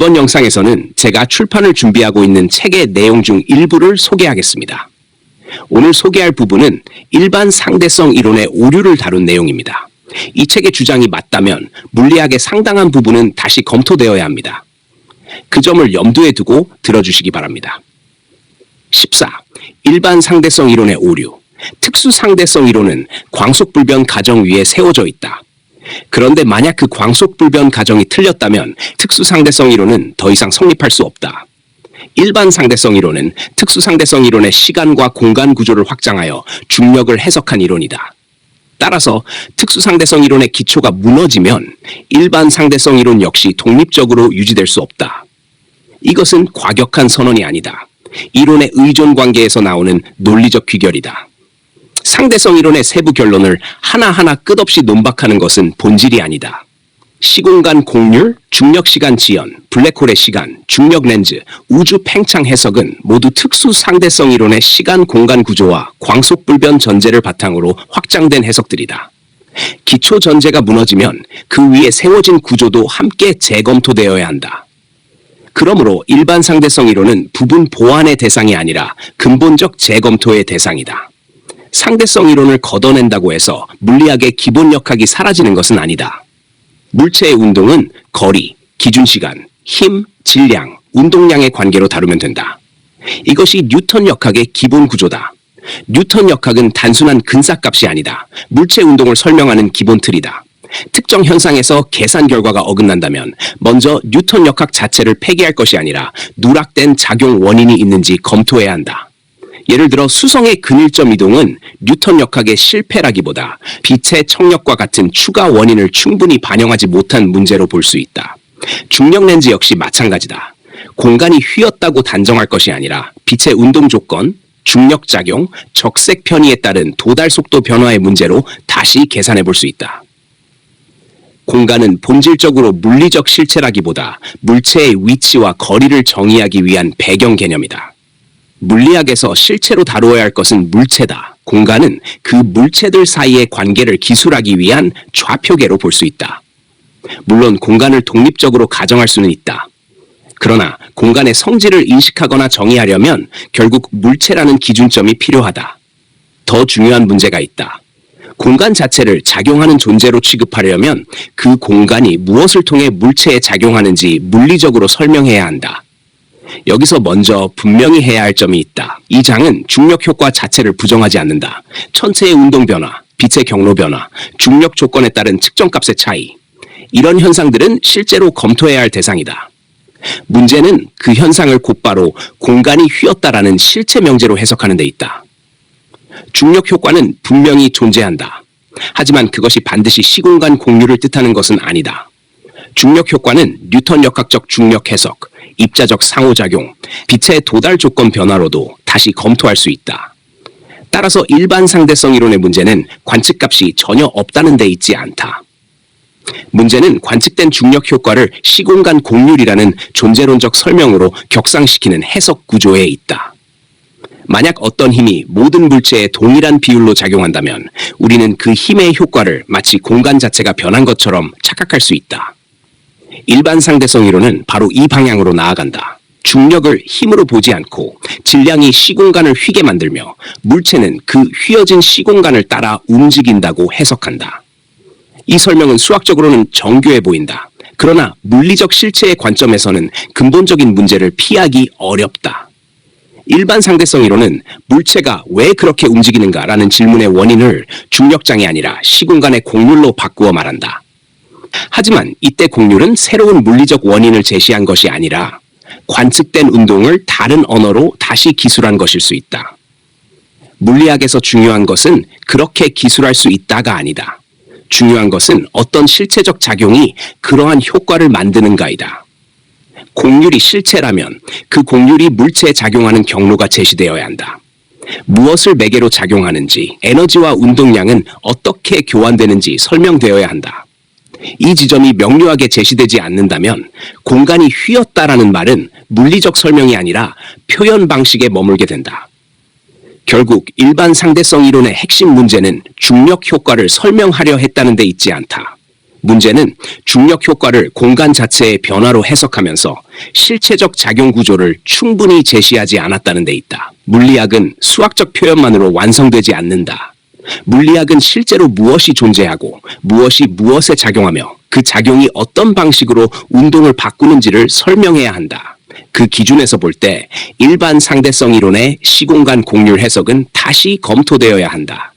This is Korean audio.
이번 영상에서는 제가 출판을 준비하고 있는 책의 내용 중 일부를 소개하겠습니다. 오늘 소개할 부분은 일반 상대성 이론의 오류를 다룬 내용입니다. 이 책의 주장이 맞다면 물리학의 상당한 부분은 다시 검토되어야 합니다. 그 점을 염두에 두고 들어주시기 바랍니다. 14. 일반 상대성 이론의 오류. 특수 상대성 이론은 광속불변 가정 위에 세워져 있다. 그런데 만약 그 광속불변 가정이 틀렸다면 특수 상대성 이론은 더 이상 성립할 수 없다. 일반 상대성 이론은 특수 상대성 이론의 시간과 공간 구조를 확장하여 중력을 해석한 이론이다. 따라서 특수 상대성 이론의 기초가 무너지면 일반 상대성 이론 역시 독립적으로 유지될 수 없다. 이것은 과격한 선언이 아니다. 이론의 의존 관계에서 나오는 논리적 귀결이다. 상대성 이론의 세부 결론을 하나하나 끝없이 논박하는 것은 본질이 아니다. 시공간 공률, 중력시간 지연, 블랙홀의 시간, 중력 렌즈, 우주 팽창 해석은 모두 특수 상대성 이론의 시간 공간 구조와 광속불변 전제를 바탕으로 확장된 해석들이다. 기초 전제가 무너지면 그 위에 세워진 구조도 함께 재검토되어야 한다. 그러므로 일반 상대성 이론은 부분 보완의 대상이 아니라 근본적 재검토의 대상이다. 상대성 이론을 걷어낸다고 해서 물리학의 기본 역학이 사라지는 것은 아니다. 물체의 운동은 거리, 기준시간, 힘, 질량, 운동량의 관계로 다루면 된다. 이것이 뉴턴 역학의 기본 구조다. 뉴턴 역학은 단순한 근사값이 아니다. 물체 운동을 설명하는 기본 틀이다. 특정 현상에서 계산 결과가 어긋난다면 먼저 뉴턴 역학 자체를 폐기할 것이 아니라 누락된 작용 원인이 있는지 검토해야 한다. 예를 들어 수성의 근일점 이동은 뉴턴 역학의 실패라기보다 빛의 청력과 같은 추가 원인을 충분히 반영하지 못한 문제로 볼 수 있다. 중력 렌즈 역시 마찬가지다. 공간이 휘었다고 단정할 것이 아니라 빛의 운동 조건, 중력 작용, 적색 편의에 따른 도달 속도 변화의 문제로 다시 계산해 볼 수 있다. 공간은 본질적으로 물리적 실체라기보다 물체의 위치와 거리를 정의하기 위한 배경 개념이다. 물리학에서 실체로 다루어야 할 것은 물체다. 공간은 그 물체들 사이의 관계를 기술하기 위한 좌표계로 볼 수 있다. 물론 공간을 독립적으로 가정할 수는 있다. 그러나 공간의 성질을 인식하거나 정의하려면 결국 물체라는 기준점이 필요하다. 더 중요한 문제가 있다. 공간 자체를 작용하는 존재로 취급하려면 그 공간이 무엇을 통해 물체에 작용하는지 물리적으로 설명해야 한다. 여기서 먼저 분명히 해야 할 점이 있다. 이 장은 중력 효과 자체를 부정하지 않는다. 천체의 운동 변화, 빛의 경로 변화, 중력 조건에 따른 측정값의 차이. 이런 현상들은 실제로 검토해야 할 대상이다. 문제는 그 현상을 곧바로 공간이 휘었다라는 실체 명제로 해석하는 데 있다. 중력 효과는 분명히 존재한다. 하지만 그것이 반드시 시공간 공률을 뜻하는 것은 아니다. 중력 효과는 뉴턴 역학적 중력 해석, 입자적 상호작용, 빛의 도달 조건 변화로도 다시 검토할 수 있다. 따라서 일반 상대성 이론의 문제는 관측값이 전혀 없다는 데 있지 않다. 문제는 관측된 중력 효과를 시공간 공률이라는 존재론적 설명으로 격상시키는 해석 구조에 있다. 만약 어떤 힘이 모든 물체에 동일한 비율로 작용한다면 우리는 그 힘의 효과를 마치 공간 자체가 변한 것처럼 착각할 수 있다. 일반 상대성 이론은 바로 이 방향으로 나아간다. 중력을 힘으로 보지 않고 질량이 시공간을 휘게 만들며 물체는 그 휘어진 시공간을 따라 움직인다고 해석한다. 이 설명은 수학적으로는 정교해 보인다. 그러나 물리적 실체의 관점에서는 근본적인 문제를 피하기 어렵다. 일반 상대성 이론은 물체가 왜 그렇게 움직이는가라는 질문의 원인을 중력장이 아니라 시공간의 공률로 바꾸어 말한다. 하지만 이때 공률은 새로운 물리적 원인을 제시한 것이 아니라 관측된 운동을 다른 언어로 다시 기술한 것일 수 있다. 물리학에서 중요한 것은 그렇게 기술할 수 있다가 아니다. 중요한 것은 어떤 실체적 작용이 그러한 효과를 만드는가이다. 공률이 실체라면 그 공률이 물체에 작용하는 경로가 제시되어야 한다. 무엇을 매개로 작용하는지, 에너지와 운동량은 어떻게 교환되는지 설명되어야 한다. 이 지점이 명료하게 제시되지 않는다면 공간이 휘었다라는 말은 물리적 설명이 아니라 표현 방식에 머물게 된다. 결국 일반 상대성 이론의 핵심 문제는 중력 효과를 설명하려 했다는 데 있지 않다. 문제는 중력 효과를 공간 자체의 변화로 해석하면서 실체적 작용 구조를 충분히 제시하지 않았다는 데 있다. 물리학은 수학적 표현만으로 완성되지 않는다. 물리학은 실제로 무엇이 존재하고 무엇이 무엇에 작용하며 그 작용이 어떤 방식으로 운동을 바꾸는지를 설명해야 한다. 그 기준에서 볼 때 일반 상대성 이론의 시공간 공률 해석은 다시 검토되어야 한다.